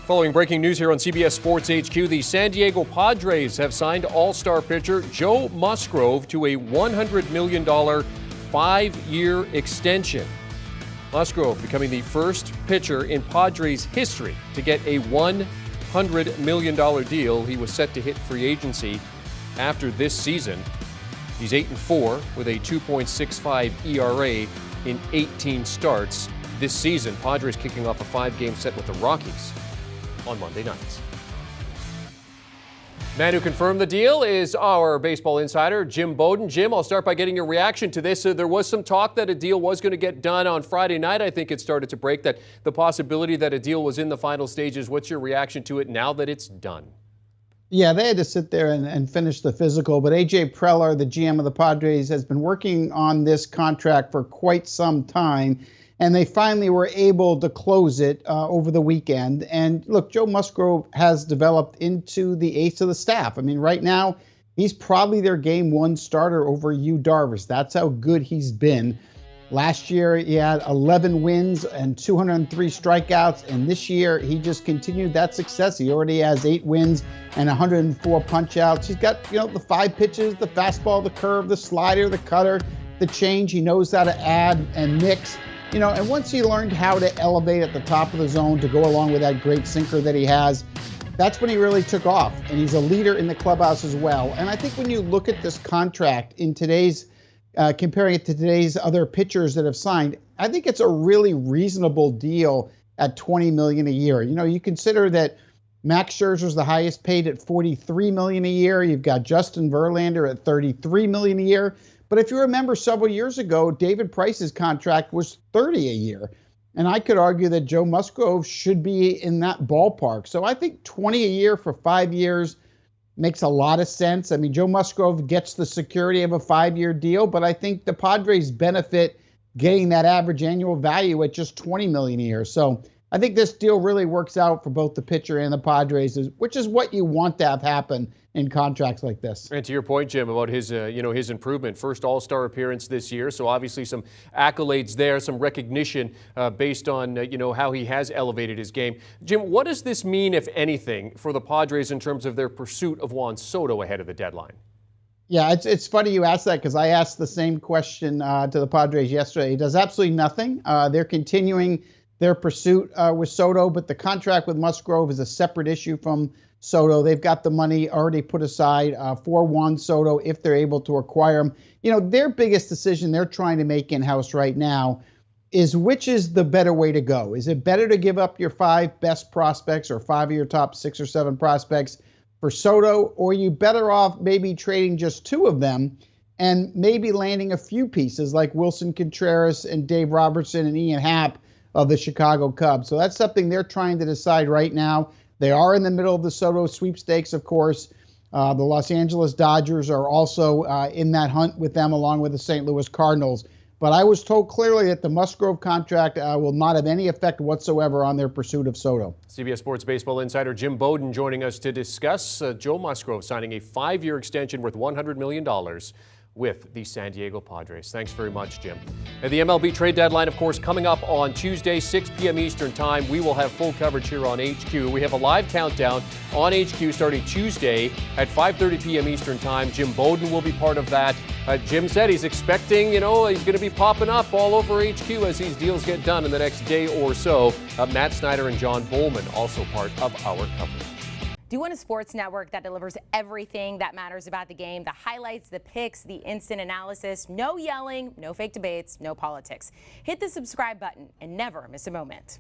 Following breaking news here on CBS Sports HQ, the San Diego Padres have signed all-star pitcher Joe Musgrove to a $100 million 5-year extension. Musgrove becoming the first pitcher in Padres history to get a $100 million deal. He was set to hit free agency after this season. He's 8-4 with a 2.65 ERA in 18 starts this season. Padres kicking off a 5-game set with the Rockies on Monday nights. Man who confirmed the deal is our baseball insider, Jim Bowden. Jim, I'll start by getting your reaction to this. There was some talk that a deal was going to get done on Friday night. I think it started to break that the possibility that a deal was in the final stages. What's your reaction to it now that it's done? Yeah, they had to sit there and finish the physical, but A.J. Preller, the GM of the Padres, has been working on this contract for quite some time, and they finally were able to close it over the weekend. And look, Joe Musgrove has developed into the ace of the staff. I mean, right now, he's probably their game one starter over Yu Darvish. That's how good he's been. Last year, he had 11 wins and 203 strikeouts, and this year, he just continued that success. He already has 8 wins and 104 punch-outs. He's got, the 5 pitches, the fastball, the curve, the slider, the cutter, the change. He knows how to add and mix. And once he learned how to elevate at the top of the zone to go along with that great sinker that he has, that's when he really took off. And he's a leader in the clubhouse as well. And I think when you look at this contract in today's, comparing it to today's other pitchers that have signed, I think it's a really reasonable deal at $20 million a year. You consider that Max Scherzer's the highest paid at $43 million a year. You've got Justin Verlander at $33 million a year. But if you remember several years ago, David Price's contract was $30 a year. And I could argue that Joe Musgrove should be in that ballpark. So I think $20 a year for 5 years makes a lot of sense. I mean, Joe Musgrove gets the security of a 5-year deal, but I think the Padres benefit getting that average annual value at just $20 million a year. So I think this deal really works out for both the pitcher and the Padres, which is what you want to have happen in contracts like this. And to your point, Jim, about his improvement, first All-Star appearance this year, so obviously some accolades there, some recognition based on how he has elevated his game. Jim, what does this mean, if anything, for the Padres in terms of their pursuit of Juan Soto ahead of the deadline? Yeah, it's funny you asked that because I asked the same question to the Padres yesterday. He does absolutely nothing. They're continuing their pursuit with Soto, but the contract with Musgrove is a separate issue from Soto. They've got the money already put aside for Juan Soto if they're able to acquire him. Their biggest decision they're trying to make in-house right now is which is the better way to go. Is it better to give up your 5 best prospects or 5 of your top 6 or 7 prospects for Soto, or are you better off maybe trading just 2 of them and maybe landing a few pieces like Wilson Contreras and Dave Robertson and Ian Happ of the Chicago Cubs? So that's something they're trying to decide right now. They are in the middle of the Soto sweepstakes, of course. The Los Angeles Dodgers are also in that hunt with them, along with the St. Louis Cardinals. But I was told clearly that the Musgrove contract will not have any effect whatsoever on their pursuit of Soto. CBS Sports baseball insider Jim Bowden joining us to discuss Joe Musgrove signing a 5-year extension worth $100 million with the San Diego Padres. Thanks very much, Jim. And the MLB trade deadline, of course, coming up on Tuesday, 6 p.m. Eastern Time. We will have full coverage here on HQ. We have a live countdown on HQ starting Tuesday at 5:30 p.m. Eastern Time. Jim Bowden will be part of that. Jim said he's expecting, he's going to be popping up all over HQ as these deals get done in the next day or so. Matt Snyder and John Bowman also part of our coverage. Do you want a sports network that delivers everything that matters about the game? The highlights, the picks, the instant analysis, no yelling, no fake debates, no politics. Hit the subscribe button and never miss a moment.